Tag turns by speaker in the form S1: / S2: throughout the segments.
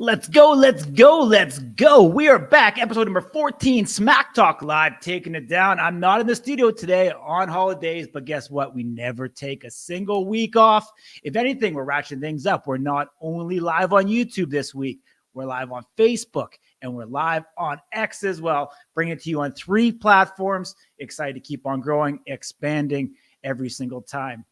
S1: Let's go, let's go, let's go. We are back. Episode number 14, Smack Talk Live, taking it down. I'm not in the studio today on holidays, but guess what? We never take a single week off. If anything, we're ratcheting things up. We're not only live on YouTube this week, we're live on Facebook, and we're live on X as well. Bring it to you on 3 platforms. Excited to keep on growing, expanding every single time.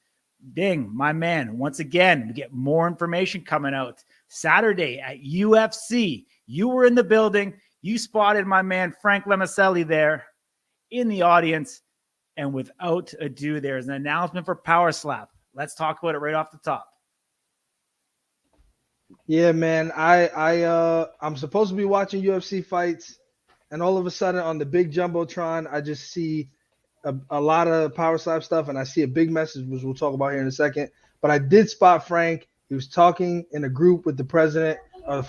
S1: Ding, my man, once again, we get more information coming out. Saturday at UFC, you were in the building. You spotted my man Frank Vasily there in the audience. And without ado, there's an announcement for Power Slap. Let's talk about it right off the top.
S2: Yeah, man. I'm supposed to be watching UFC fights, and all of a sudden on the big jumbotron, I just see a lot of Power Slap stuff, and I see a big message, which we'll talk about here in a second. But I did spot Frank. He was talking in a group with the president, the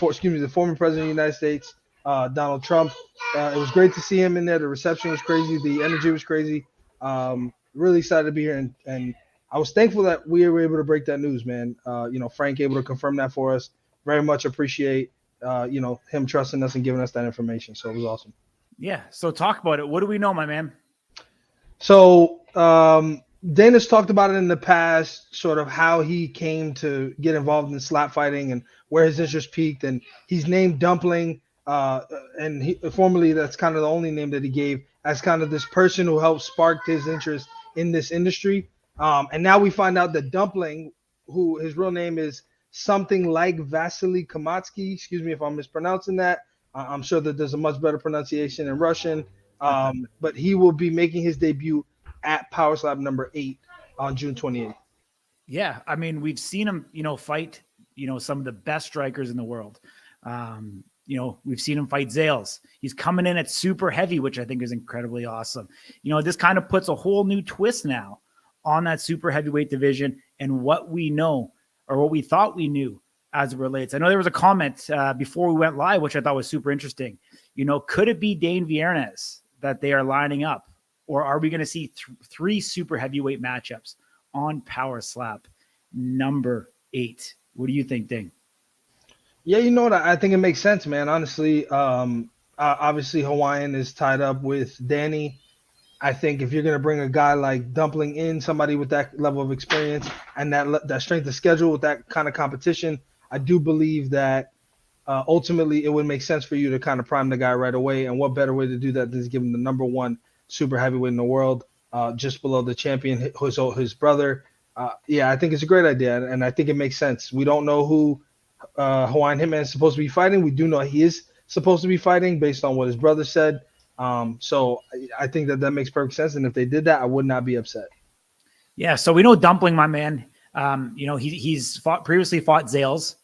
S2: former president of the United States, Donald Trump. It was great to see him in there. The reception was crazy. The energy was crazy. Really excited to be here, and I was thankful that we were able to break that news, man. Frank able to confirm that for us. Very much appreciate, him trusting us and giving us that information. So it was awesome.
S1: Yeah. So talk about it. What do we know, my man?
S2: So Dana's talked about it in the past, sort of how he came to get involved in slap fighting and where his interest peaked. And he's named Dumpling, and formerly that's kind of the only name that he gave as kind of this person who helped spark his interest in this industry. And now we find out that Dumpling, who his real name is something like Vasily Kamotsky, excuse me if I'm mispronouncing that. I'm sure that there's a much better pronunciation in Russian. But he will be making his debut at Power Slap number 8 on June 28th.
S1: Yeah, I mean, we've seen him, fight, some of the best strikers in the world. We've seen him fight Zales. He's coming in at super heavy, which I think is incredibly awesome. This kind of puts a whole new twist now on that super heavyweight division and what we know or what we thought we knew as it relates. I know there was a comment before we went live, which I thought was super interesting. Could it be Dane Viernes that they are lining up? Or are we going to see 3 super heavyweight matchups on Power Slap number 8? What do you think, Ding?
S2: Yeah, I think it makes sense, man. Honestly, obviously Hawaiian is tied up with Danie. I think if you're going to bring a guy like Dumpling in, somebody with that level of experience and that strength of schedule with that kind of competition, I do believe that ultimately it would make sense for you to kind of prime the guy right away. And what better way to do that than to give him the number 1 super heavyweight in the world, just below the champion, his brother. I think it's a great idea, and I think it makes sense. We don't know who Hawaiian Hitman is supposed to be fighting. We do know he is supposed to be fighting based on what his brother said. So I think that makes perfect sense, and if they did that, I would not be upset.
S1: Yeah, so we know Dumpling, my man. He's previously fought Zales.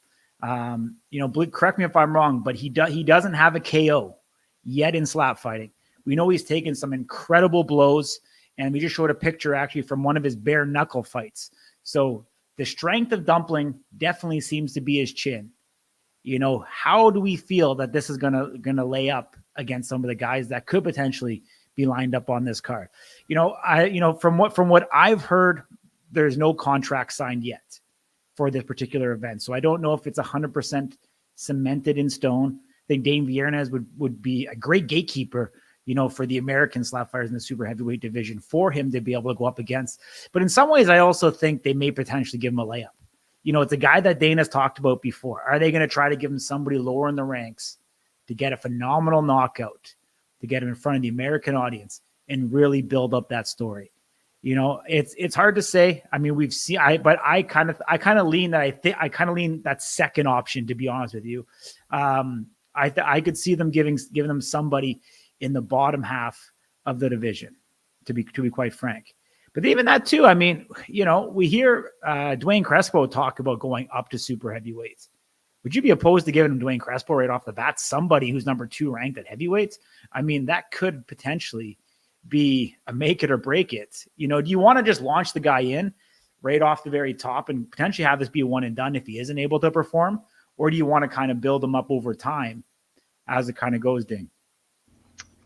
S1: Correct me if I'm wrong, but he doesn't have a KO yet in slap fighting. We know he's taken some incredible blows, and we just showed a picture actually from one of his bare knuckle fights. So the strength of Dumpling definitely seems to be his chin. How do we feel that this is gonna lay up against some of the guys that could potentially be lined up on this card? From what I've heard, there's no contract signed yet for this particular event. So I don't know if it's 100% cemented in stone. I think Dane Viernes would be a great gatekeeper, for the American slap fighters in the super heavyweight division for him to be able to go up against. But in some ways, I also think they may potentially give him a layup. It's a guy that Dana's talked about before. Are they going to try to give him somebody lower in the ranks to get a phenomenal knockout, to get him in front of the American audience and really build up that story? It's hard to say. I mean, we've seen, but I kind of lean that second option, to be honest with you. I could see them giving them somebody in the bottom half of the division, to be quite frank. But even that too, I mean, we hear Dwayne Crespo talk about going up to super heavyweights. Would you be opposed to giving him Dwayne Crespo right off the bat, somebody who's number 2 ranked at heavyweights? I mean, that could potentially be a make it or break it. Do you want to just launch the guy in right off the very top and potentially have this be a one and done if he isn't able to perform? Or do you want to kind of build him up over time as it kind of goes, Ding?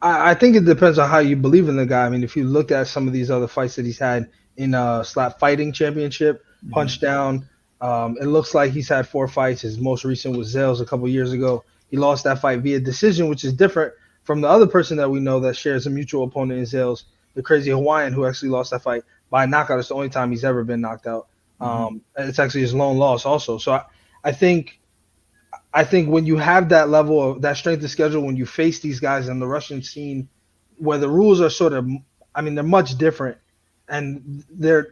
S2: I think it depends on how you believe in the guy. I mean, if you looked at some of these other fights that he's had in Slap Fighting Championship, Punch Down, It looks like he's had 4 fights. His most recent was Zales a couple years ago. He lost that fight via decision, which is different from the other person that we know that shares a mutual opponent in Zales, the crazy Hawaiian who actually lost that fight by knockout. It's the only time he's ever been knocked out. It's actually his lone loss also. So I think when you have that level of that strength of schedule, when you face these guys in the Russian scene, where the rules are sort of, I mean, they're much different, and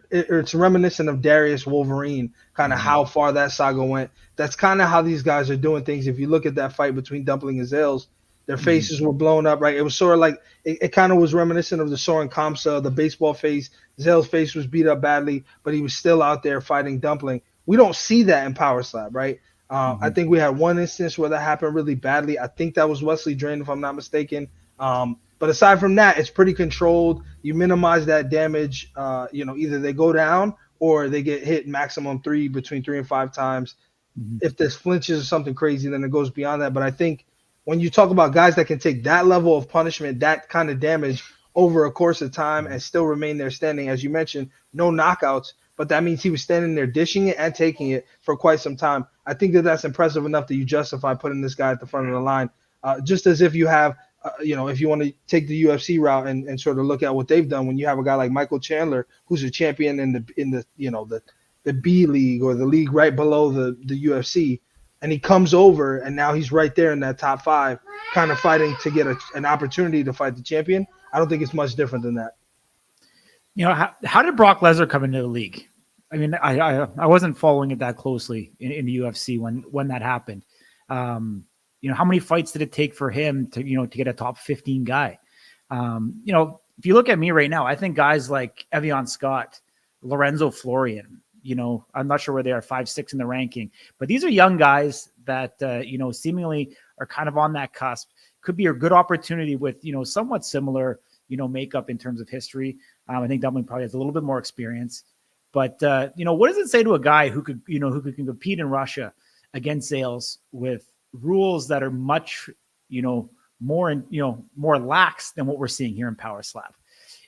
S2: it's reminiscent of Darius Wolverine, kind of how far that saga went. That's kind of how these guys are doing things. If you look at that fight between Dumpling and Zales, their faces were blown up, right? It was sort of like it kind of was reminiscent of the Soren Kamsa, the baseball face. Zales' face was beat up badly, but he was still out there fighting Dumpling. We don't see that in Power Slap, right? I think we had one instance where that happened really badly. I think that was Wesley Drain, if I'm not mistaken. But aside from that, it's pretty controlled. You minimize that damage. Either they go down or they get hit maximum between 3 and 5 times. If there's flinches or something crazy, then it goes beyond that. But I think when you talk about guys that can take that level of punishment, that kind of damage over a course of time and still remain there standing, as you mentioned, no knockouts, but that means he was standing there dishing it and taking it for quite some time. I think that's impressive enough that you justify putting this guy at the front of the line. Just as if you have, if you want to take the UFC route and sort of look at what they've done, when you have a guy like Michael Chandler, who's a champion in the B league or the league right below the UFC, and he comes over and now he's right there in that top 5, kind of fighting to get an opportunity to fight the champion. I don't think it's much different than that.
S1: How did Brock Lesnar come into the league? I mean, I wasn't following it that closely in the UFC when that happened. How many fights did it take for him to get a top 15 guy? If you look at me right now, I think guys like Evian Scott, Lorenzo Florian, I'm not sure where they are 5, 6 in the ranking, but these are young guys that, seemingly are kind of on that cusp. Could be a good opportunity with, somewhat similar, makeup in terms of history. I think Dumpling probably has a little bit more experience, but what does it say to a guy who could compete in Russia against Zales with rules that are much, more lax than what we're seeing here in Power Slap?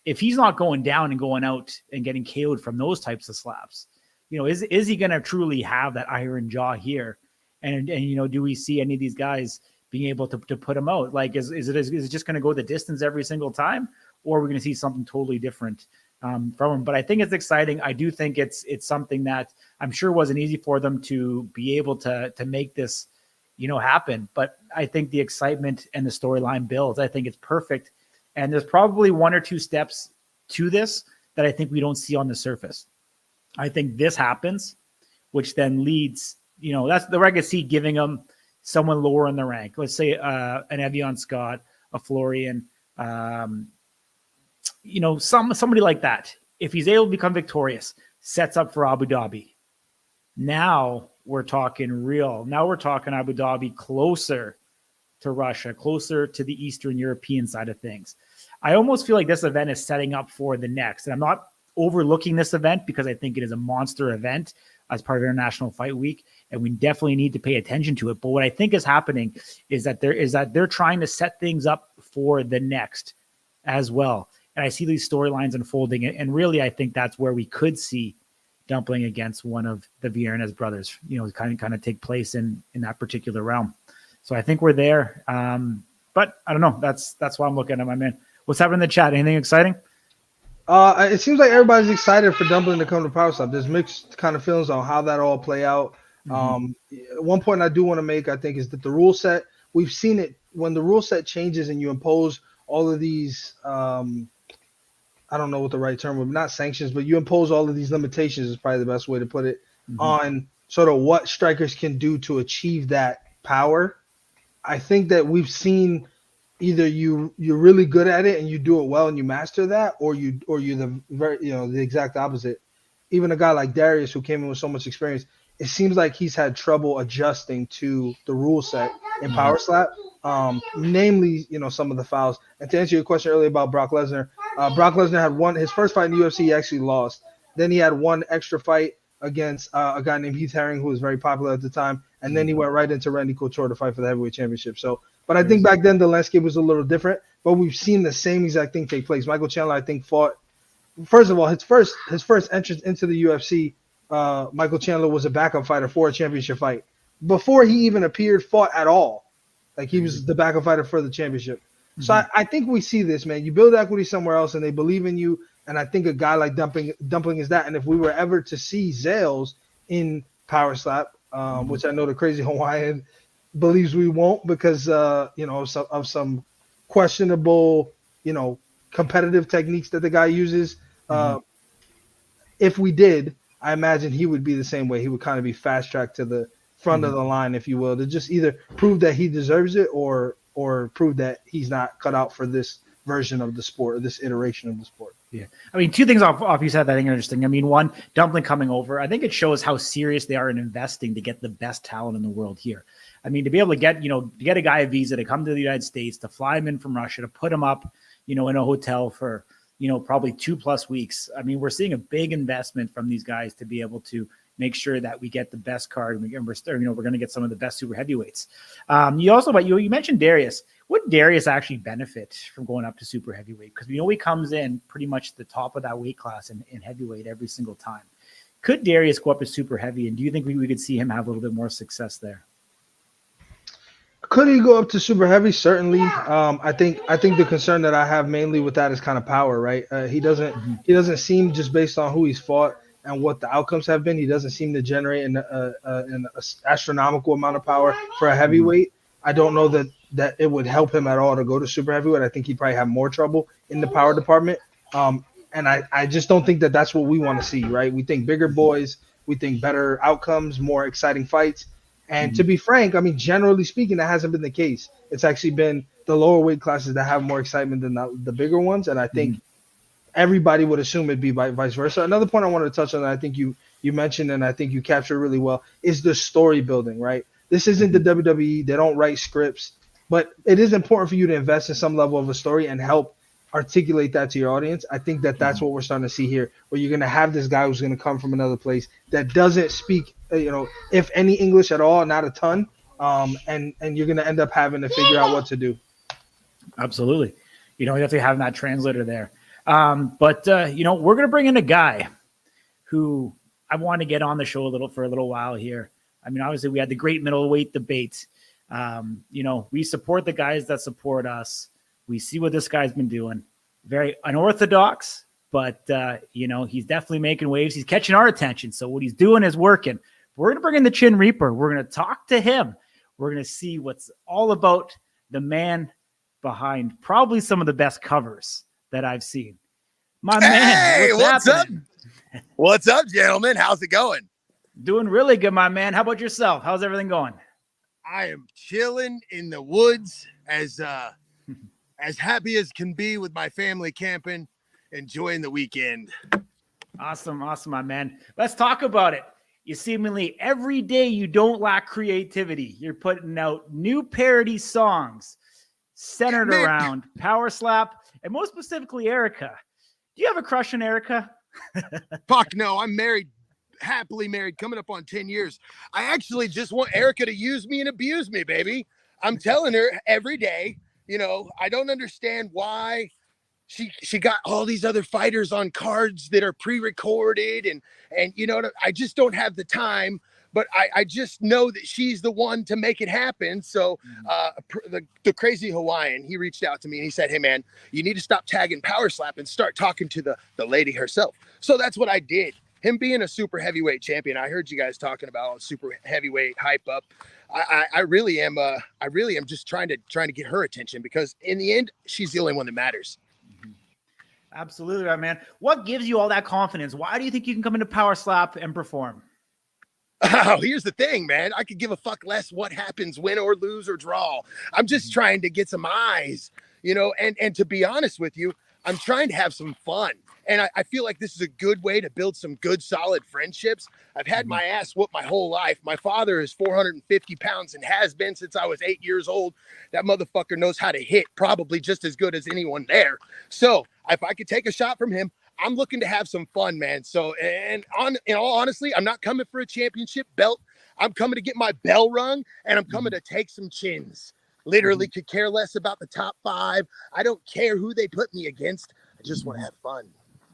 S1: If he's not going down and going out and getting KO'd from those types of slaps, is he going to truly have that iron jaw here? And do we see any of these guys being able to put him out? Like, is it just going to go the distance every single time, or are we going to see something totally different from him? But I think it's exciting. I do think it's something that I'm sure wasn't easy for them to be able to make this, happen. But I think the excitement and the storyline builds. I think it's perfect. And there's probably 1 or 2 steps to this that I think we don't see on the surface. I think this happens, which then leads, that's the regular seat giving them someone lower in the rank. Let's say an Evian Scott, a Florian, somebody like that. If he's able to become victorious, sets up for Abu Dhabi. Now we're talking real. Now we're talking Abu Dhabi, closer to Russia, closer to the Eastern European side of things. I almost feel like this event is setting up for the next. And I'm not overlooking this event because I think it is a monster event as part of International Fight Week, and we definitely need to pay attention to it. But what I think is happening is that they're trying to set things up for the next as well. And I see these storylines unfolding, and really I think that's where we could see Dumpling against one of the Viernes brothers, kind of take place in that particular realm. So I think we're there. But I don't know. That's why I'm looking at my man. What's happening in the chat? Anything exciting?
S2: It seems like everybody's excited for Dumpling to come to Power Slap. There's mixed kind of feelings on how that all play out. One point I do want to make, I think, is that the rule set, we've seen it when the rule set changes and you impose all of these, I don't know what the right term would be, not sanctions, but you impose all of these limitations is probably the best way to put it, on sort of what strikers can do to achieve that power. I think that we've seen either you're really good at it and you do it well and you master that, or you're the exact opposite. Even a guy like Darius, who came in with so much experience, it seems like he's had trouble adjusting to the rule set in Power Slap, namely, some of the fouls. And to answer your question earlier about Brock Lesnar had his first fight in the UFC, he actually lost. Then he had one extra fight against a guy named Heath Herring, who was very popular at the time. And then he went right into Randy Couture to fight for the heavyweight championship. But I think back then the landscape was a little different. But we've seen the same exact thing take place. Michael Chandler, I think, fought. First of all, his first entrance into the UFC, Michael Chandler was a backup fighter for a championship fight before he even fought at all. Like he was the backup fighter for the championship. So I think we see this, man. You build equity somewhere else, and they believe in you. And I think a guy like Dumpling is that. And if we were ever to see Zales in Power Slap, which I know the crazy Hawaiian believes we won't because of some questionable, competitive techniques that the guy uses. If we did, I imagine he would be the same way. He would kind of be fast tracked to the front of the line, if you will, to just either prove that he deserves it or prove that he's not cut out for this version of the sport or this iteration of the sport.
S1: Yeah. I mean, two things off you said that I think are interesting. I mean, one, Dumpling coming over, I think it shows how serious they are in investing to get the best talent in the world here. I mean, to be able to get a guy a visa to come to the United States, to fly him in from Russia, to put him up, in a hotel for, probably 2+ weeks. I mean, we're seeing a big investment from these guys to be able to make sure that we get the best card. And we're going to get some of the best super heavyweights. You mentioned Darius. Would Darius actually benefit from going up to super heavyweight? Because he comes in pretty much the top of that weight class in heavyweight every single time. Could Darius go up to super heavy? And do you think we could see him have a little bit more success there?
S2: Could he go up to super heavy? Certainly. I think the concern that I have mainly with that is kind of power, right? He doesn't seem, just based on who he's fought and what the outcomes have been, he doesn't seem to generate an astronomical amount of power for a heavyweight. I don't know that it would help him at all to go to super heavyweight. I think he'd probably have more trouble in the power department. And I just don't think that that's what we want to see, right? We think bigger boys, we think better outcomes, more exciting fights. And to be frank, I mean, generally speaking, that hasn't been the case. It's actually been the lower weight classes that have more excitement than the bigger ones. And I think everybody would assume it'd be vice versa. Another point I wanted to touch on that I think you mentioned, and I think you captured really well, is the story building, right? This isn't the WWE. They don't write scripts. But it is important for you to invest in some level of a story and help articulate that to your audience. I think that that's what we're starting to see here, where you're going to have this guy who's going to come from another place that doesn't speak, if any English at all, not a ton, and you're going to end up having to figure out what to do.
S1: Absolutely. You have to have that translator there. But we're going to bring in a guy who I want to get on the show for a little while here. I mean, obviously we had the Great Middleweight Debate. We support the guys that support us. We see what this guy's been doing. Very unorthodox, but he's definitely making waves. He's catching our attention. So what he's doing is working. We're going to bring in the Chin Reaper. We're going to talk to him. We're going to see what's all about the man behind probably some of the best covers that I've seen. My man, what's
S3: up? What's up, gentlemen? How's it going?
S1: Doing really good, my man. How about yourself? How's everything going?
S3: I am chilling in the woods as happy as can be with my family camping, enjoying the weekend.
S1: Awesome, my man. Let's talk about it. You seemingly every day you don't lack creativity. You're putting out new parody songs centered around Power Slap and most specifically Erica. Do you have a crush on Erica?
S3: Fuck no, I'm married. Happily married, coming up on 10 years. I actually just want Erica to use me and abuse me, baby. I'm telling her every day, I don't understand why she got all these other fighters on cards that are pre-recorded and I just don't have the time, but I just know that she's the one to make it happen. So the crazy Hawaiian, he reached out to me and he said, hey man, you need to stop tagging Power Slap and start talking to the lady herself. So that's what I did. Him being a super heavyweight champion, I heard you guys talking about super heavyweight hype up. I really am just trying to get her attention because in the end, she's the only one that matters.
S1: Absolutely, right, man. What gives you all that confidence? Why do you think you can come into Power Slap and perform?
S3: Oh, here's the thing, man. I could give a fuck less what happens, win or lose or draw. I'm just trying to get some eyes, and to be honest with you, I'm trying to have some fun. And I feel like this is a good way to build some good, solid friendships. I've had my ass whooped my whole life. My father is 450 pounds and has been since I was 8 years old. That motherfucker knows how to hit probably just as good as anyone there. So if I could take a shot from him, I'm looking to have some fun, man. So, in all honesty, I'm not coming for a championship belt. I'm coming to get my bell rung, and I'm coming to take some chins. Literally could care less about the top 5. I don't care who they put me against. I just want to have fun.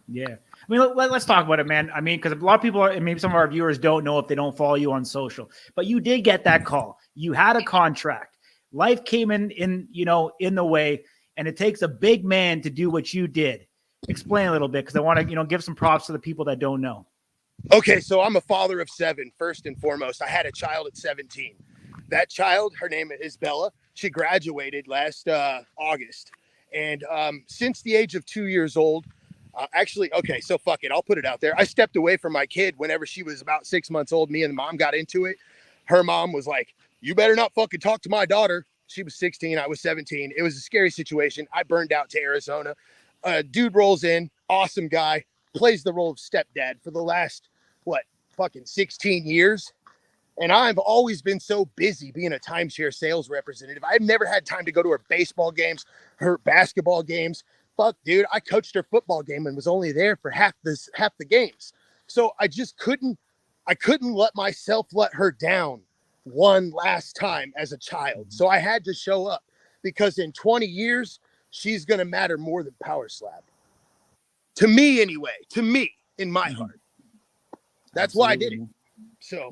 S1: Yeah. I mean, let's talk about it, man. I mean, because a lot of people and maybe some of our viewers don't know if they don't follow you on social, but you did get that call. You had a contract. Life came in the way, and it takes a big man to do what you did. Explain a little bit, because I want to, give some props to the people that don't know.
S3: Okay, so I'm a father of 7, first and foremost. I had a child at 17. That child, her name is Bella. She graduated last August. And since the age of 2 years old, okay, so fuck it. I'll put it out there. I stepped away from my kid whenever she was about 6 months old. Me and the mom got into it. Her mom was like, you better not fucking talk to my daughter. She was 16. I was 17. It was a scary situation. I burned out to Arizona. Dude rolls in. Awesome guy. Plays the role of stepdad for the last, 16 years. And I've always been so busy being a timeshare sales representative. I've never had time to go to her baseball games, her basketball games. Fuck, dude, I coached her football game and was only there for half the games. So I couldn't let myself let her down one last time as a child. So I had to show up, because in 20 years, she's going to matter more than Power Slap. To me, anyway, in my heart. That's why I did it. So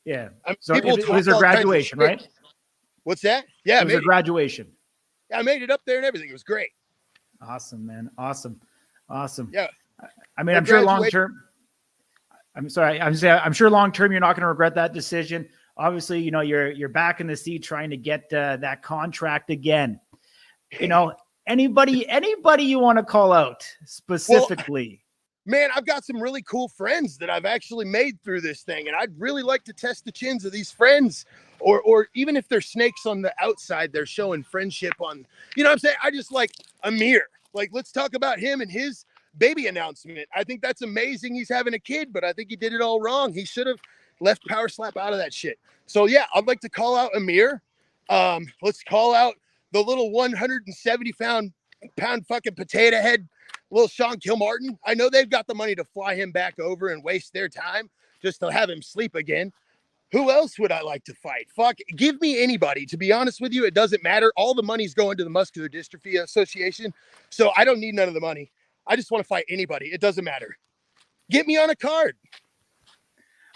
S1: yeah. So it was her graduation, right?
S3: What's that? Yeah,
S1: it was her graduation.
S3: I made it up there and everything. It was great.
S1: Awesome, man. Awesome.
S3: Yeah.
S1: I mean, I'm sure long term. I'm sorry. I'm sure long term you're not going to regret that decision. Obviously, you're back in the seat trying to get that contract again. Anybody you want to call out specifically?
S3: Well, man, I've got some really cool friends that I've actually made through this thing, and I'd really like to test the chins of these friends, or even if they're snakes on the outside, they're showing friendship on, what I'm saying? I just like Amir. Like, let's talk about him and his baby announcement. I think that's amazing. He's having a kid, but I think he did it all wrong. He should have left Power Slap out of that shit. So yeah, I'd like to call out Amir. Let's call out the little 170 pound fucking potato head, little Sean Kilmartin. I know they've got the money to fly him back over and waste their time just to have him sleep again. Who else would I like to fight? Fuck, give me anybody. To be honest with you, it doesn't matter. All the money's going to the Muscular Dystrophy Association, so I don't need none of the money. I just want to fight anybody. It doesn't matter. Get me on a card.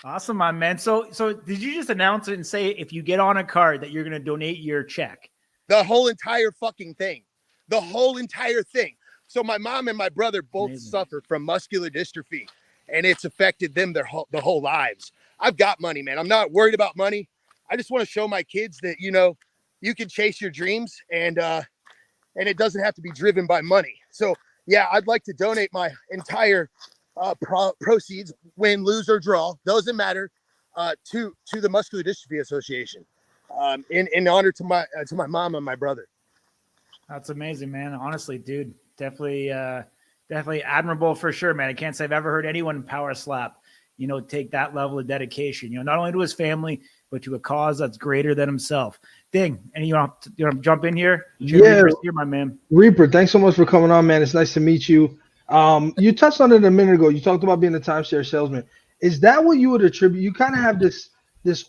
S1: Awesome, my man. So did you just announce it and say if you get on a card that you're going to donate your check?
S3: The whole entire fucking thing. The whole entire thing. So my mom and my brother both suffer from muscular dystrophy, and it's affected them the whole lives. I've got money, man. I'm not worried about money. I just want to show my kids that, you can chase your dreams, and it doesn't have to be driven by money. So yeah, I'd like to donate my entire proceeds, win, lose, or draw, doesn't matter, to the Muscular Dystrophy Association, in honor to my mom and my brother.
S1: That's amazing, man. Honestly, dude, definitely admirable for sure, man. I can't say I've ever heard anyone Power Slap, take that level of dedication, not only to his family, but to a cause that's greater than himself. Ding. And you want to jump in here?
S2: Yeah,
S1: here, my man.
S2: Reaper, thanks so much for coming on, man. It's nice to meet you. You touched on it a minute ago. You talked about being a timeshare salesman. Is that what you would attribute? You kind of have this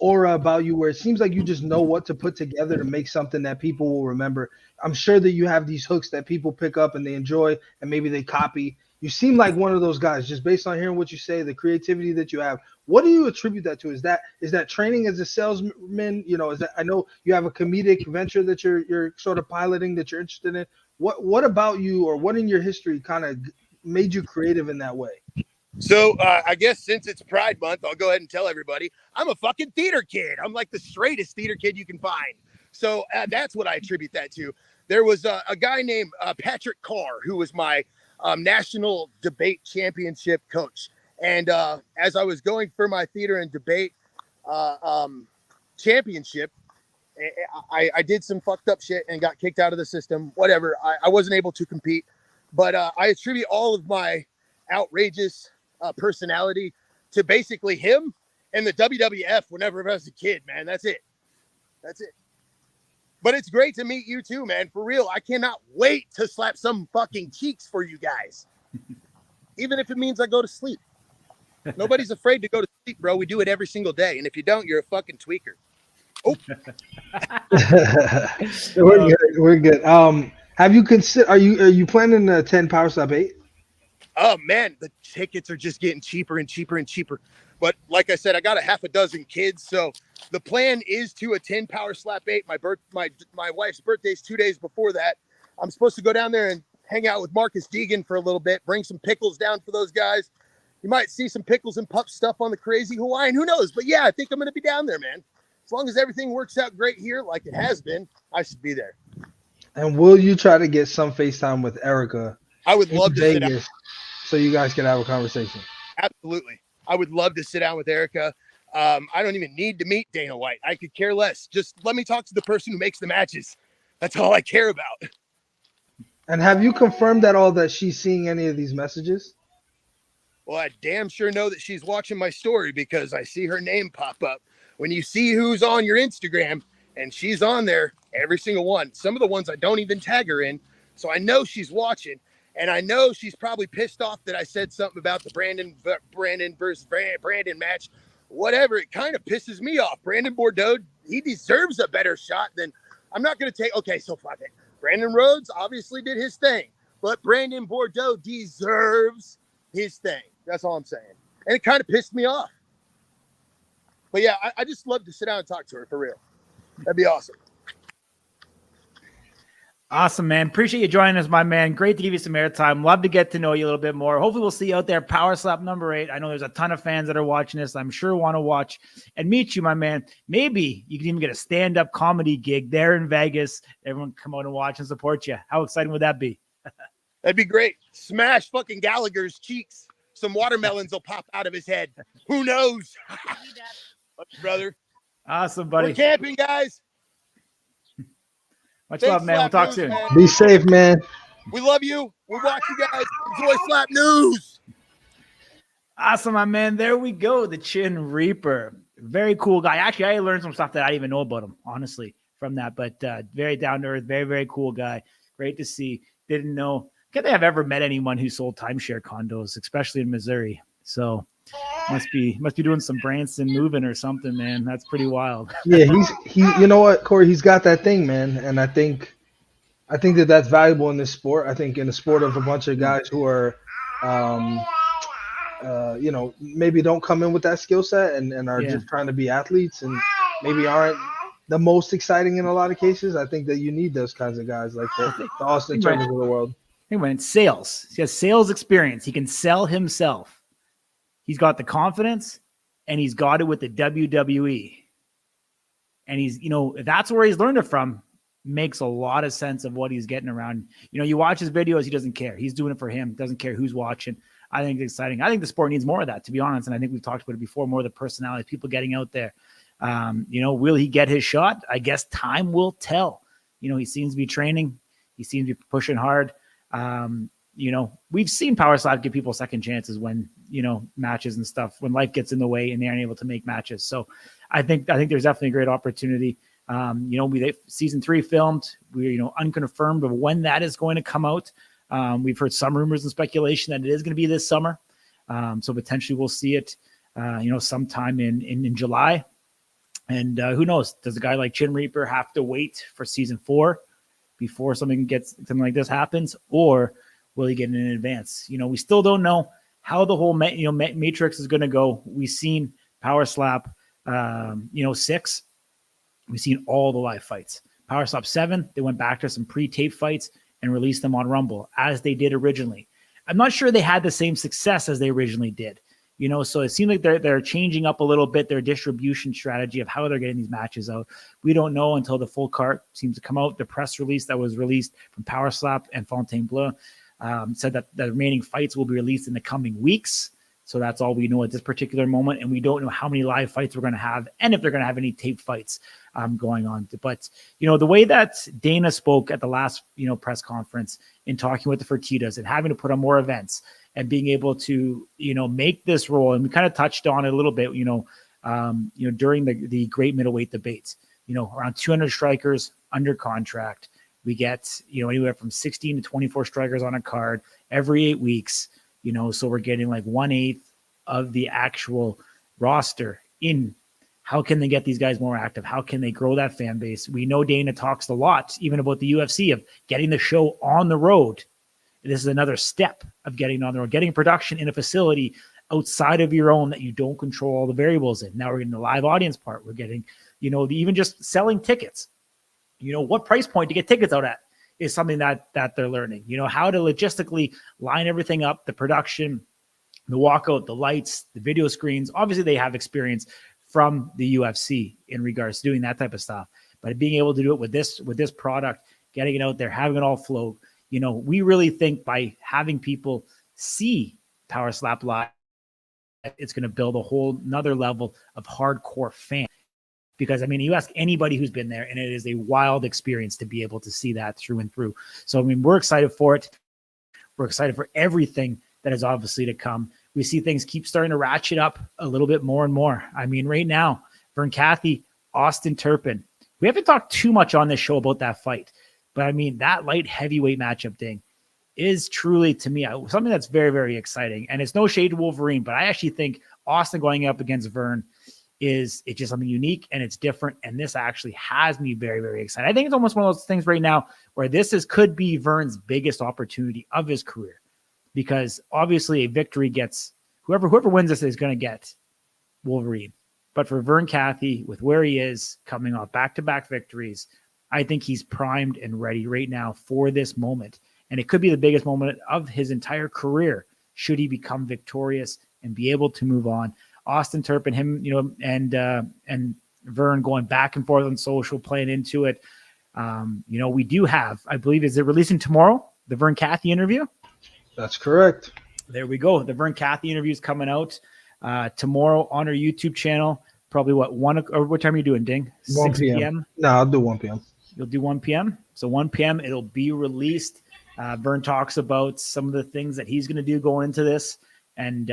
S2: aura about you where it seems like you just know what to put together to make something that people will remember. I'm sure that you have these hooks that people pick up and they enjoy and maybe they copy. You seem like one of those guys, just based on hearing what you say, the creativity that you have. What do you attribute that to? Is that training as a salesman? Is that, I know you have a comedic venture that you're sort of piloting that you're interested in. What about you, or what in your history kind of made you creative in that way?
S3: So I guess since it's Pride Month, I'll go ahead and tell everybody I'm a fucking theater kid. I'm like the straightest theater kid you can find. So that's what I attribute that to. There was a guy named Patrick Carr, who was my national debate championship coach. And as I was going for my theater and debate championship, I did some fucked up shit and got kicked out of the system. Whatever. I wasn't able to compete. But I attribute all of my outrageous personality to basically him and the WWF whenever I was a kid, man. That's it. But it's great to meet you too, man. For real. I cannot wait to slap some fucking cheeks for you guys. Even if it means I go to sleep. Nobody's afraid to go to sleep, bro. We do it every single day. And if you don't, you're a fucking tweaker. Oh.
S2: We're good. Have you considered? Are you planning to attend Power Slap 8?
S3: Oh man, the tickets are just getting cheaper and cheaper and cheaper. But like I said, I got a half a dozen kids, so the plan is to attend Power Slap 8. My wife's birthday is 2 days before that. I'm supposed to go down there and hang out with Marcus Deegan for a little bit, bring some pickles down for those guys. You might see some pickles and pup stuff on the crazy Hawaiian. Who knows? But yeah, I think I'm going to be down there, man. As long as everything works out great here, like it has been, I should be there.
S2: And will you try to get some FaceTime with Erica?
S3: I would love to sit down,
S2: so you guys can have a conversation.
S3: Absolutely. I would love to sit down with Erica. I don't even need to meet Dana White. I could care less. Just let me talk to the person who makes the matches. That's all I care about.
S2: And have you confirmed at all that she's seeing any of these messages?
S3: Well, I damn sure know that she's watching my story because I see her name pop up. When you see who's on your Instagram, and she's on there, every single one. Some of the ones I don't even tag her in. So I know she's watching. And I know she's probably pissed off that I said something about the Brandon versus Brandon match. Whatever, it kind of pisses me off. Brandon Bordeaux, he deserves a better shot than I'm not going to take. Okay, so fuck it. Brandon Rhodes obviously did his thing, but Brandon Bordeaux deserves his thing. That's all I'm saying. And it kind of pissed me off. But yeah, I just love to sit down and talk to her for real. That'd be awesome.
S1: Awesome, man. Appreciate you joining us, my man. Great to give you some airtime. Love to get to know you a little bit more. Hopefully we'll see you out there. Power Slap number 8. I know there's a ton of fans that are watching this. I'm sure want to watch and meet you, my man. Maybe you can even get a stand-up comedy gig there in Vegas. Everyone come out and watch and support you. How exciting would that be?
S3: That'd be great. Smash fucking Gallagher's cheeks. Some watermelons will pop out of his head. Who knows? Love you, brother.
S1: Awesome, buddy.
S3: We're camping, guys.
S1: Much love, man. We'll talk soon.
S2: Be safe, man.
S3: We love you. We'll watch you guys. Enjoy Slap News.
S1: Awesome, my man. There we go. The Chin Reaper. Very cool guy. Actually, I learned some stuff that I didn't even know about him, honestly, from that. But very down to earth, very, very cool guy. Great to see. Didn't know. Can't think I've ever met anyone who sold timeshare condos, especially in Missouri. So must be doing some Branson moving or something, man. That's pretty wild.
S2: Yeah, he. You know what, Corey? He's got that thing, man. And I think that's valuable in this sport. I think in the sport of a bunch of guys who are, maybe don't come in with that skill set and are just trying to be athletes and maybe aren't the most exciting in a lot of cases. I think that you need those kinds of guys like the Austin Termers of the world.
S1: Hey, man, it's sales. He has sales experience. He can sell himself. He's got the confidence, and he's got it with the WWE. And he's, that's where he's learned it from. Makes a lot of sense of what he's getting around. You watch his videos, he doesn't care. He's doing it for him. Doesn't care who's watching. I think it's exciting. I think the sport needs more of that, to be honest. And I think we've talked about it before, more of the personality, people getting out there. Will he get his shot? I guess time will tell. He seems to be training. He seems to be pushing hard. We've seen Power Slap give people second chances when, matches and stuff, when life gets in the way and they aren't able to make matches. So I think there's definitely a great opportunity. Season 3 filmed, we're, unconfirmed of when that is going to come out. We've heard some rumors and speculation that it is going to be this summer. So potentially we'll see it, sometime in July. And who knows, does a guy like Chin Reaper have to wait for season 4 before something like this happens, or will he get in advance? We still don't know how the whole matrix is going to go. We've seen Power Slap 6. We've seen all the live fights. Power Slap 7, they went back to some pre-tape fights and released them on Rumble as they did originally. I'm not sure they had the same success as they originally did. So it seems like they're changing up a little bit their distribution strategy of how they're getting these matches out. We don't know until the full card seems to come out. The press release that was released from Power Slap and Fontainebleau said that the remaining fights will be released in the coming weeks. So that's all we know at this particular moment. And we don't know how many live fights we're going to have and if they're going to have any tape fights going on. But, the way that Dana spoke at the last, press conference in talking with the Fertittas and having to put on more events and being able to, make this role. And we kind of touched on it a little bit, during the Great Middleweight Debate, around 200 strikers under contract. We get, anywhere from 16 to 24 strikers on a card every 8 weeks. So we're getting like 1/8 of the actual roster in. How can they get these guys more active? How can they grow that fan base? We know Dana talks a lot, even about the UFC, of getting the show on the road This is another step of getting on the road, getting production in a facility outside of your own that you don't control all the variables in. Now we're getting the live audience part. We're getting, even just selling tickets. What price point to get tickets out at is something that they're learning. How to logistically line everything up, the production, the walkout, the lights, the video screens. Obviously, they have experience from the UFC in regards to doing that type of stuff. But being able to do it with this product, getting it out there, having it all flow, we really think by having people see Power Slap live, it's going to build a whole another level of hardcore fan. Because, you ask anybody who's been there, and it is a wild experience to be able to see that through and through. So, we're excited for it. We're excited for everything that is obviously to come. We see things keep starting to ratchet up a little bit more and more. Right now, Vern Cathy, Austin Turpin. We haven't talked too much on this show about that fight. But, that light heavyweight matchup thing is truly, to me, something that's very, very exciting. And it's no shade to Wolverine, but I actually think Austin going up against Vern it's just something unique and it's different. And this actually has me very, very excited. I think it's almost one of those things right now where could be Vern's biggest opportunity of his career, because obviously a victory gets whoever wins this is going to get Wolverine. But for Vern Cathy, with where he is coming off back-to-back victories, I think he's primed and ready right now for this moment. And it could be the biggest moment of his entire career should he become victorious and be able to move on. Austin Turpin, him, and Vern going back and forth on social, playing into it. We do have, I believe, is it releasing tomorrow, the Vern Cathy interview?
S2: That's correct.
S1: There we go. The Vern Cathy interview is coming out tomorrow on our YouTube channel. Probably what time are you doing, Ding?
S2: 1 p.m. No, I'll do 1 p.m.
S1: You'll do 1 p.m. So 1 p.m. it'll be released. Vern talks about some of the things that he's going to do going into this. And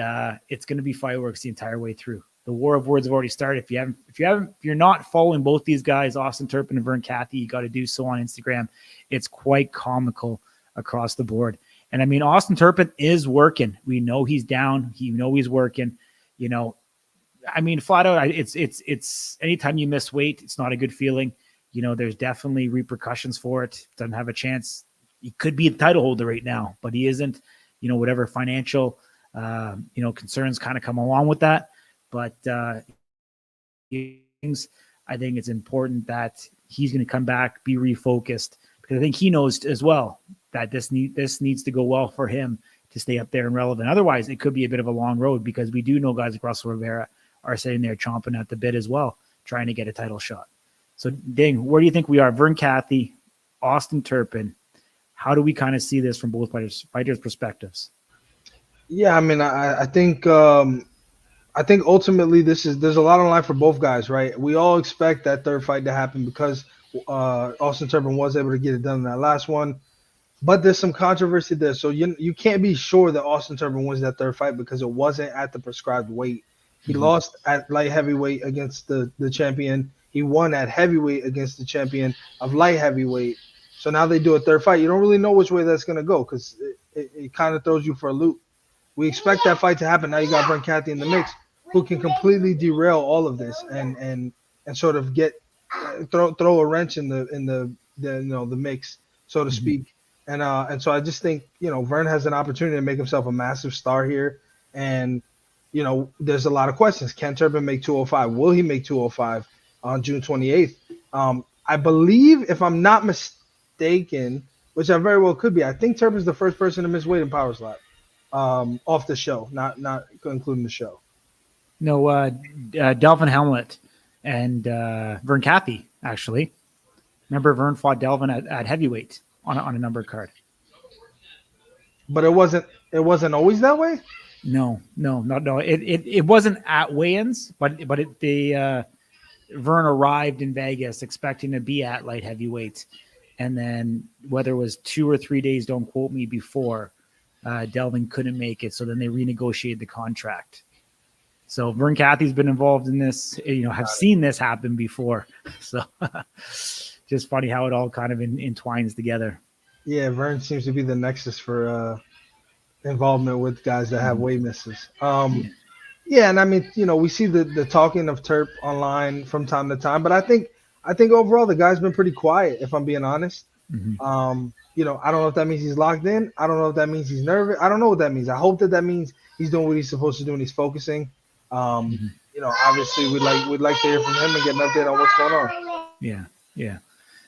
S1: it's going to be fireworks the entire way through. The war of words have already started. If you're not following both these guys, Austin Turpin and Vern Cathy, you got to do so on Instagram. It's quite comical across the board. And Austin Turpin is working. We know he's down. He's working. Flat out, it's anytime you miss weight, it's not a good feeling. There's definitely repercussions for it. Doesn't have a chance. He could be the title holder right now, but he isn't. Whatever financial concerns kind of come along with that. But I think it's important that he's going to come back, be refocused, because I think he knows as well that this needs to go well for him to stay up there and relevant. Otherwise, it could be a bit of a long road, because we do know guys like Russell Rivera are sitting there chomping at the bit as well, trying to get a title shot. So, Ding, where do you think we are? Vern Cathy, Austin Turpin. How do we kind of see this from both fighters' perspectives?
S2: Yeah, I think ultimately there's a lot on line for both guys, right? We all expect that third fight to happen because Austin Turpin was able to get it done in that last one, but there's some controversy there. So you can't be sure that Austin Turpin wins that third fight because it wasn't at the prescribed weight. He lost at light heavyweight against the champion. He won at heavyweight against the champion of light heavyweight. So now they do a third fight. You don't really know which way that's going to go because it kind of throws you for a loop. We expect that fight to happen. Now you got Vern Cathy in the mix, who can completely derail all of this and sort of throw a wrench in the mix, so to speak. And so I just think Vern has an opportunity to make himself a massive star here. And there's a lot of questions. Can Turpin make 205? Will he make 205 on June 28th? I believe, if I'm not mistaken, which I very well could be, I think Turpin's the first person to miss weight in Power Slap. Off the show, not including the show.
S1: No, Delvin Helmut and Vern Cathy, actually. Remember, Vern fought Delvin at heavyweight on a numbered card.
S2: But it wasn't always that way?
S1: No. It wasn't at weigh-ins, but Vern arrived in Vegas expecting to be at light heavyweight. And then whether it was 2 or 3 days, don't quote me, before, Delvin couldn't make it, so then they renegotiated the contract. So Vern Cathy's been involved in this, have seen this happen before. So just funny how it all kind of entwines together.
S2: Yeah, Vern seems to be the nexus for involvement with guys that have weight misses. Yeah, and we see the talking of Turp online from time to time, but I think overall the guy's been pretty quiet, if I'm being honest. You know, I don't know if that means he's locked in. I don't know if that means he's nervous. I don't know what that means. I hope that means he's doing what he's supposed to do and he's focusing. You know, obviously we'd like to hear from him and get an update on what's going on.
S1: Yeah.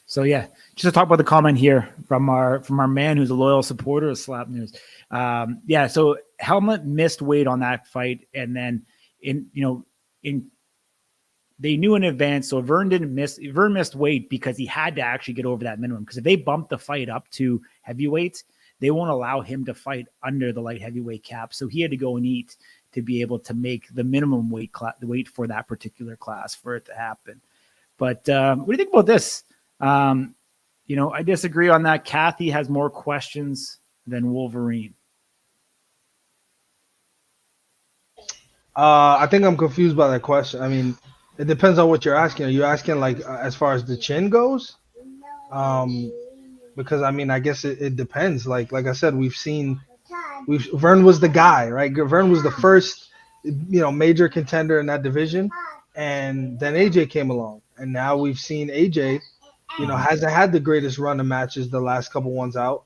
S1: So yeah, just to talk about the comment here from our man who's a loyal supporter of Slap News. So Helmut missed weight on that fight, and then they knew in advance. So Vern missed weight because he had to actually get over that minimum. Because if they bump the fight up to heavyweight, they won't allow him to fight under the light heavyweight cap. So he had to go and eat to be able to make the minimum weight for that particular class for it to happen. But what do you think about this? I disagree on that. Kathy has more questions than Wolverine.
S2: I think I'm confused by that question. I mean, it depends on what you're asking. Are you asking like as far as the chin goes? Because I mean, I guess it depends. Like I said, Vern was the guy, right? Vern was the first, major contender in that division, and then AJ came along, and now we've seen AJ, hasn't had the greatest run of matches the last couple ones out,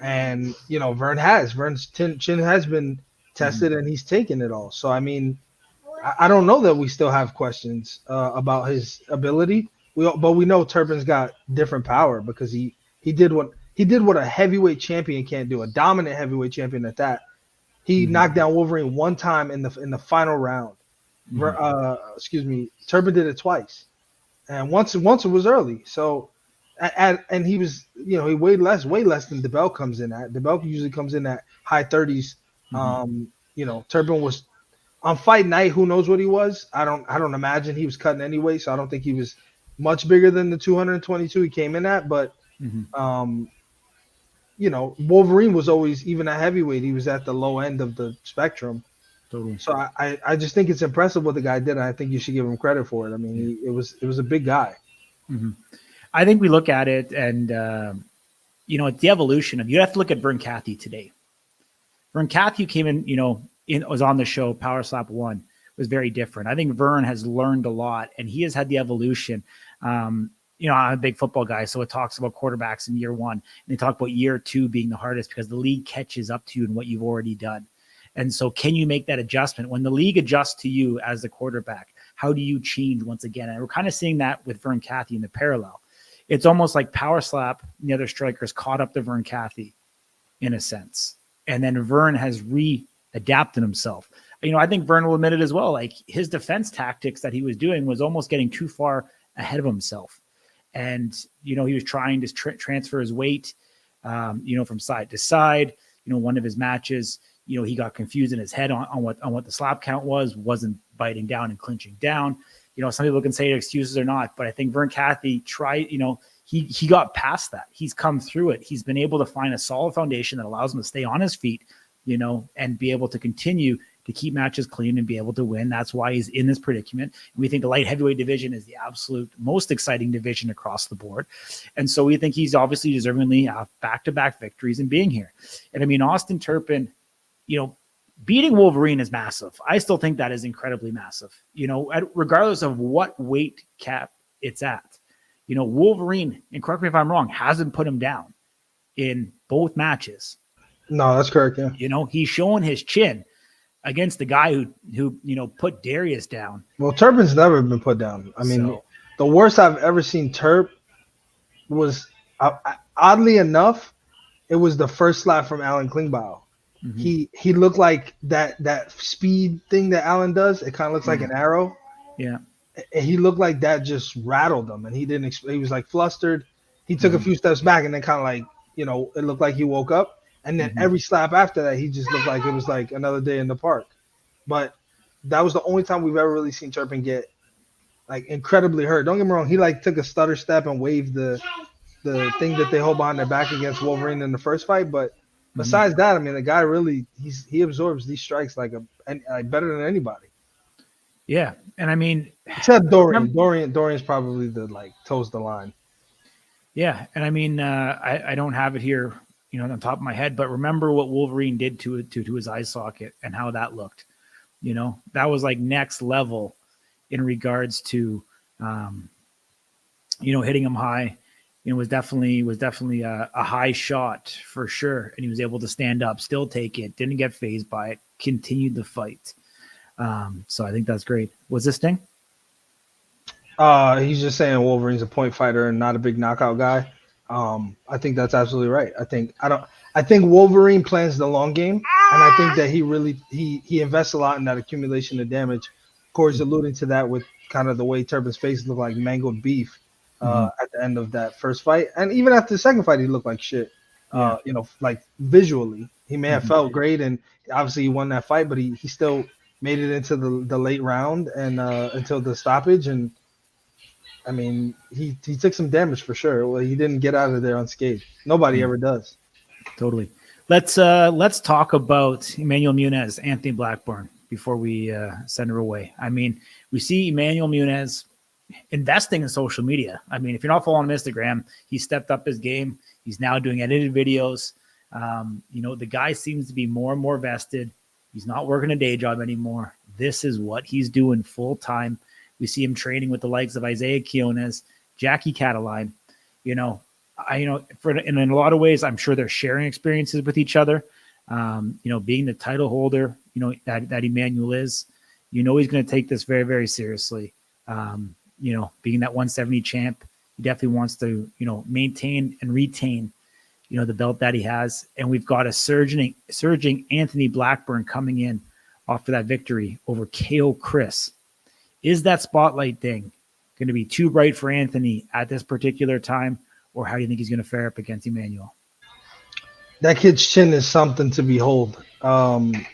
S2: and Vern's chin has been tested, and he's taken it all. So I mean, I don't know that we still have questions about his ability. But we know Turpin's got different power because he did what a heavyweight champion can't do, a dominant heavyweight champion at that. He knocked down Wolverine one time in the final round. Turpin did it twice, and once it was early. So, and he was he weighed less than DeBell comes in at. DeBell usually comes in at high 30s. Turpin was on fight night. Who knows what he was? I don't imagine he was cutting any weight, so I don't think he was much bigger than the 222 he came in at. But Wolverine was always, even at heavyweight, he was at the low end of the spectrum. Totally. So I just think it's impressive what the guy did, and I think you should give him credit for it. I mean, it was a big guy.
S1: I think we look at it, and it's the evolution of. You have to look at Vern Cathy today. Vern Cathy came in, was on the show. Power Slap 1 was very different. I think Vern has learned a lot, and he has had the evolution. I'm a big football guy, so it talks about quarterbacks in year 1, and they talk about year 2 being the hardest because the league catches up to you in what you've already done. And so can you make that adjustment? When the league adjusts to you as the quarterback, how do you change once again? And we're kind of seeing that with Vern Cathy in the parallel. It's almost like Power Slap and the other strikers caught up to Vern Cathy in a sense. And then Vern has adapted himself. I think Vern will admit it as well. Like his defense tactics that he was doing was almost getting too far ahead of himself. And, he was trying to transfer his weight, from side to side. One of his matches, he got confused in his head on what the slap count wasn't biting down and clinching down. Some people can say excuses or not, but I think Vern Cathy tried, he got past that. He's come through it. He's been able to find a solid foundation that allows him to stay on his feet, and be able to continue to keep matches clean and be able to win. That's why he's in this predicament. And we think the light heavyweight division is the absolute most exciting division across the board. And so we think he's obviously deservingly back-to-back victories and being here. And I mean, Austin Turpin, beating Wolverine is massive. I still think that is incredibly massive, regardless of what weight cap it's at. Wolverine, and correct me if I'm wrong, hasn't put him down in both matches.
S2: No, that's correct. Yeah.
S1: He's showing his chin against the guy who put Darius down.
S2: Well, Turpin's never been put down. I mean, the worst I've ever seen Turp was, oddly enough, it was the first slap from Alan Klingbeil. He looked like that speed thing that Alan does. It kind of looks like an arrow.
S1: Yeah.
S2: And he looked like that just rattled him, and he didn't. He was like flustered. He took a few steps back, and then kind of like it looked like he woke up. And then every slap after that, he just looked like it was like another day in the park. But that was the only time we've ever really seen Turpin get like incredibly hurt. Don't get me wrong, he like took a stutter step and waved the thing that they hold behind their back against Wolverine in the first fight. But besides that, I mean, the guy really he absorbs these strikes like better than anybody.
S1: Yeah, and I mean,
S2: except Dorian. Dorian's probably toes the line.
S1: Yeah, and I mean, I don't have it here, on the top of my head, but remember what Wolverine did to his eye socket and how that looked. That was like next level in regards to, hitting him high, was definitely a high shot for sure. And he was able to stand up, still take it, didn't get phased by it, continued the fight. So I think that's great. Was this Sting?
S2: He's just saying Wolverine's a point fighter and not a big knockout guy. I think that's absolutely right. I think Wolverine plans the long game, and I think that he invests a lot in that accumulation of damage. Corey's alluding to that with kind of the way Turpin's face looked like mangled beef at the end of that first fight, and even after the second fight, he looked like shit. Like visually, he may have felt great, and obviously he won that fight, but he still made it into the late round and until the stoppage. And I mean, he took some damage for sure. Well, he didn't get out of there unscathed. Nobody ever does.
S1: Totally. Let's talk about Emmanuel Muniz, Anthony Blackburn, before we send her away. I mean, we see Emmanuel Muniz investing in social media. I mean, if you're not following him on Instagram, he stepped up his game. He's now doing edited videos. The guy seems to be more and more vested. He's not working a day job anymore. This is what he's doing full time. We see him training with the likes of Isaiah Quiones, Jackie Cataline. In a lot of ways, I'm sure they're sharing experiences with each other. Being the title holder, that Emmanuel is, he's going to take this very, very seriously. Being that 170 champ, he definitely wants to, maintain and retain, the belt that he has. And we've got a surging Anthony Blackburn coming in after that victory over KO Chris. Is that spotlight thing going to be too bright for Anthony at this particular time? Or how do you think he's going to fare up against Emmanuel?
S2: That kid's chin is something to behold.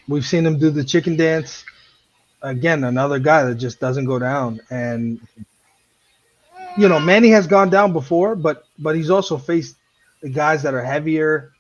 S2: We've seen him do the chicken dance. Again, another guy that just doesn't go down. And, Manny has gone down before, but he's also faced the guys that are heavier.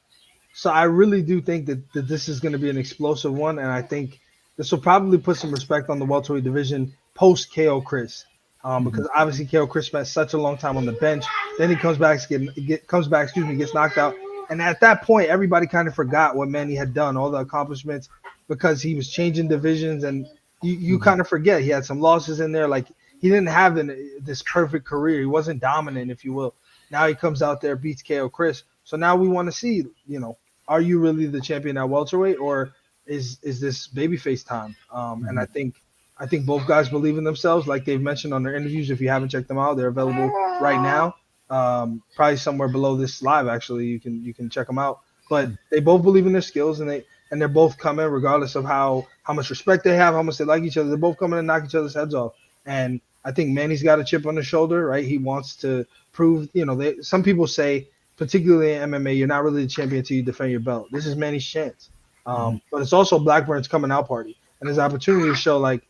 S2: So I really do think that this is going to be an explosive one. And I think this will probably put some respect on the welterweight division post KO Chris. Because obviously KO Chris spent such a long time on the bench. Then he comes back, gets knocked out. And at that point, everybody kind of forgot what Manny had done, all the accomplishments, because he was changing divisions. And you kind of forget he had some losses in there. Like, he didn't have this perfect career. He wasn't dominant, if you will. Now he comes out there, beats KO Chris. So now we want to see, are you really the champion at welterweight, or is this babyface time? And I think both guys believe in themselves, like they've mentioned on their interviews. If you haven't checked them out, they're available right now. Probably somewhere below this live, actually. You can check them out. But they both believe in their skills, and they're both coming, regardless of how much respect they have, how much they like each other. They're both coming to knock each other's heads off. And I think Manny's got a chip on his shoulder, right? He wants to prove, some people say, particularly in MMA, you're not really the champion until you defend your belt. This is Manny's chance. But it's also Blackburn's coming out party, and his opportunity to show, like,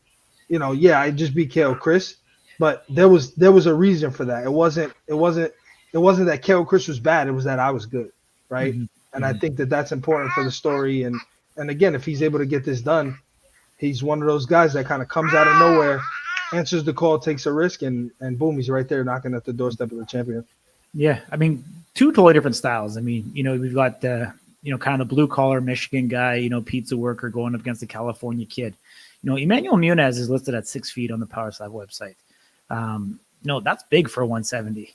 S2: I just beat KO Chris, but there was a reason for that. It wasn't that KO Chris was bad. It was that I was good, right? And I think that that's important for the story. And again, if he's able to get this done, he's one of those guys that kind of comes out of nowhere, answers the call, takes a risk, and boom, he's right there knocking at the doorstep of the champion.
S1: Yeah, I mean, two totally different styles. I mean, we've got kind of the blue collar Michigan guy, pizza worker going up against the California kid. Emmanuel Muniz is listed at 6 feet on the Power Slap website. That's big for a 170.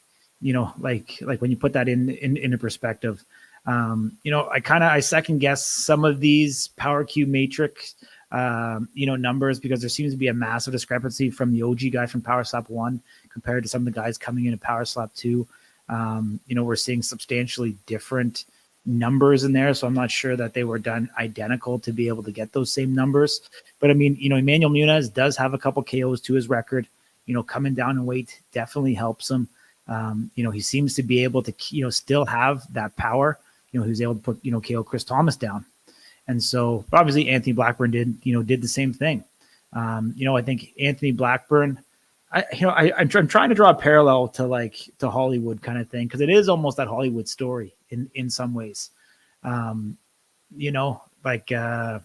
S1: Like when you put that into perspective. I second guess some of these Power Q matrix, numbers, because there seems to be a massive discrepancy from the OG guy from Power Slap 1 compared to some of the guys coming into Power Slap 2. We're seeing substantially different numbers in there, so I'm not sure that they were done identical to be able to get those same numbers. But I mean, Emmanuel Muniz does have a couple KOs to his record. Coming down in weight definitely helps him. He seems to be able to, still have that power. He was able to put, KO Chris Thomas down. And so obviously Anthony Blackburn did the same thing. I think Anthony Blackburn, I'm trying to draw a parallel to Hollywood kind of thing, because it is almost that Hollywood story in some ways. Kind of like that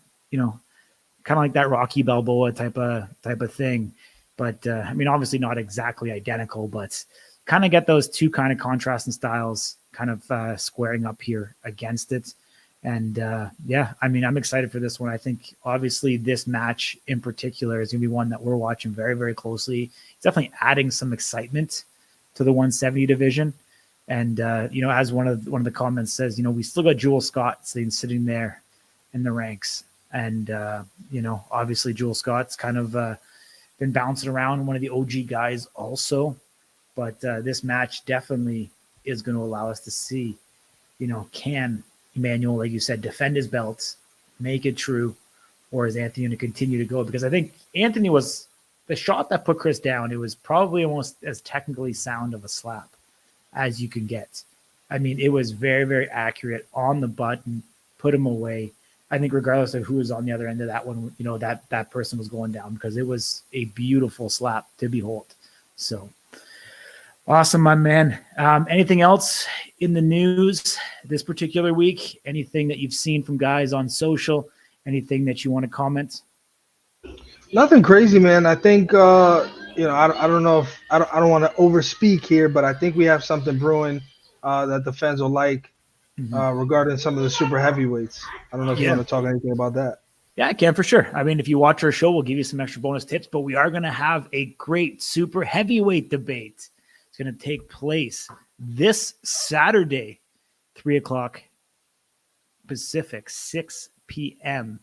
S1: Rocky Balboa type of thing. But I mean, obviously not exactly identical, but kind of get those two kind of contrasting styles kind of squaring up here against it. And I mean, I'm excited for this one. I think obviously this match in particular is going to be one that we're watching very, very closely. It's definitely adding some excitement to the 170 division. And as one of the comments says, we still got Jewel Scott sitting there in the ranks. And obviously Jewel Scott's kind of been bouncing around, one of the OG guys also. But this match definitely is going to allow us to see, can Emmanuel, like you said, defend his belts, make it true, or is Anthony going to continue to go? Because I think Anthony was the shot that put Chris down. It was probably almost as technically sound of a slap as you can get. I mean, it was very, very accurate on the button, put him away. I think regardless of who was on the other end of that one, that person was going down because it was a beautiful slap to behold. So awesome, my man. Anything else in the news this particular week? Anything that you've seen from guys on social? Anything that you want to comment?
S2: Nothing crazy, man. I think I don't know if I don't want to overspeak here, but I think we have something brewing that the fans will like regarding some of the super heavyweights. I don't know if you want to talk anything about that.
S1: Yeah, I can for sure. I mean, if you watch our show, we'll give you some extra bonus tips, but we are going to have a great super heavyweight debate. It's going to take place this Saturday, 3:00 Pacific, 6 p.m.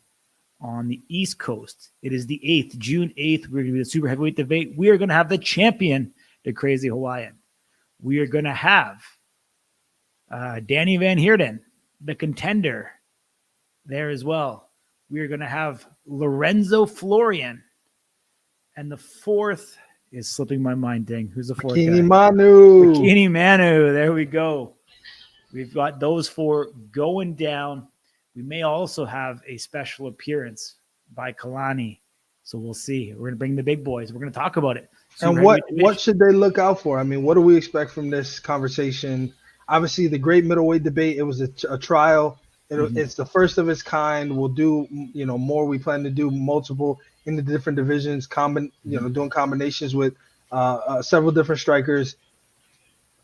S1: on the East Coast. It is the 8th, June 8th. We're going to do the super heavyweight debate. We are going to have the champion, the Crazy Hawaiian. We are going to have Danie Van Heerden, the contender, there as well. We are going to have Lorenzo Florian. And the fourth is slipping my mind, dang. Who's the fourth guy? Bikini Manu. There we go. We've got those four going down. We may also have a special appearance by Kalani. So we'll see. We're going to bring the big boys. We're going to talk about it.
S2: And what should they look out for? I mean, what do we expect from this conversation? Obviously, the Great Middleweight Debate, it was a trial. It's the first of its kind. We'll do, more. We plan to do multiple in the different divisions, doing combinations with several different strikers.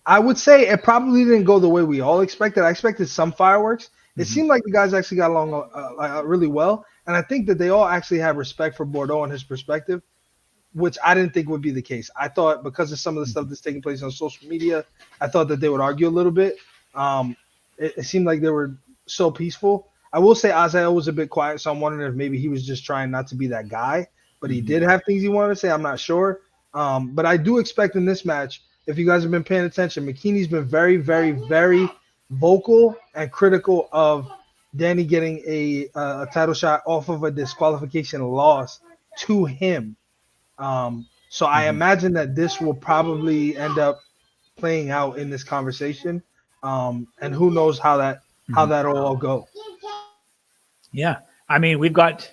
S2: I would say it probably didn't go the way we all expected. I expected some fireworks. It seemed like the guys actually got along really well. And I think that they all actually have respect for Bordeaux and his perspective, which I didn't think would be the case. I thought because of some of the stuff that's taking place on social media, I thought that they would argue a little bit. It seemed like they were so peaceful. I will say Azael was a bit quiet, so I'm wondering if maybe he was just trying not to be that guy. But he did have things he wanted to say. I'm not sure. But I do expect in this match, if you guys have been paying attention, McKinney's been very, very, very vocal and critical of Danie getting a title shot off of a disqualification loss to him. So I imagine that this will probably end up playing out in this conversation. And who knows how that'll all go.
S1: Yeah. I mean, we've got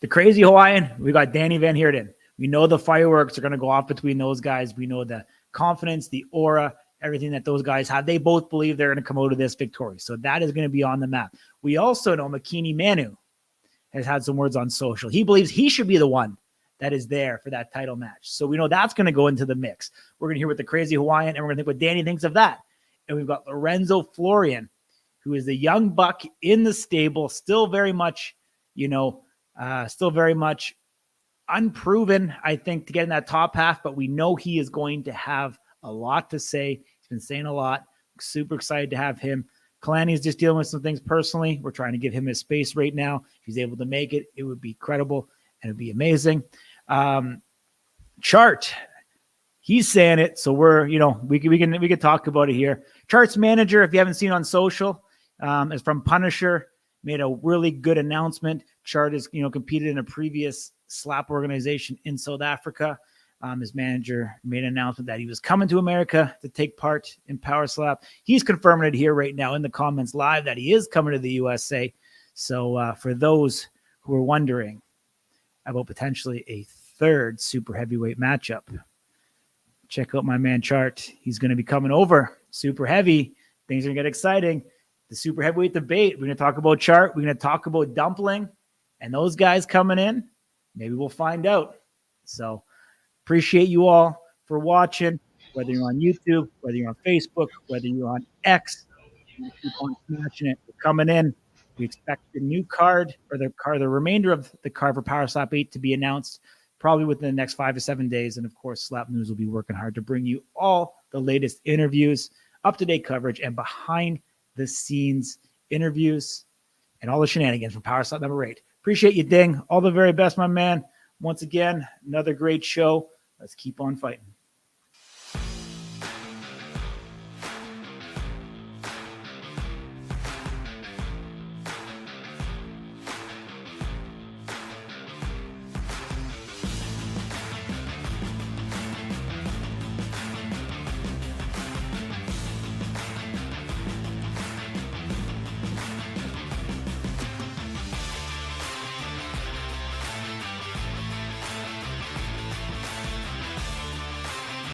S1: the Crazy Hawaiian. We've got Danie Van Heerden. We know the fireworks are going to go off between those guys. We know the confidence, the aura, everything that those guys have. They both believe they're going to come out of this victorious. So that is going to be on the map. We also know Bikini Manu has had some words on social. He believes he should be the one that is there for that title match. So we know that's going to go into the mix. We're going to hear what the Crazy Hawaiian, and we're going to think what Danie thinks of that. And we've got Lorenzo Florian, who is the young buck in the stable, still very much, unproven, I think, to get in that top half, but we know he is going to have a lot to say. He's been saying a lot. Super excited to have him. Kalani is just dealing with some things personally. We're trying to give him his space right now. If he's able to make it, it would be incredible and it'd be amazing. Chart, he's saying it, so we can talk about it here. Chart's manager, if you haven't seen on social, is from Punisher. Made a really good announcement. Chart is competed in a previous slap organization in South Africa. His manager made an announcement that he was coming to America to take part in Power Slap. He's confirming it here right now in the comments live that he is coming to the USA. So for those who are wondering about potentially a third super heavyweight matchup, check out my man Chart. He's going to be coming over super heavy. Things are going to get exciting. The super heavyweight debate. We're going to talk about Chart. We're going to talk about Dumpling and those guys coming in. Maybe we'll find out. So appreciate you all for watching, whether you're on YouTube, whether you're on Facebook, whether you're on X. Keep on smashing it. We're coming in. We expect the new card or the remainder of the card for Power Slap 8 to be announced probably within the next 5 to 7 days. And of course, Slap News will be working hard to bring you all the latest interviews, up-to-date coverage and behind-the-scenes interviews and all the shenanigans from Power Slap number 8. Appreciate you, Ding. All the very best, my man. Once again, another great show. Let's keep on fighting.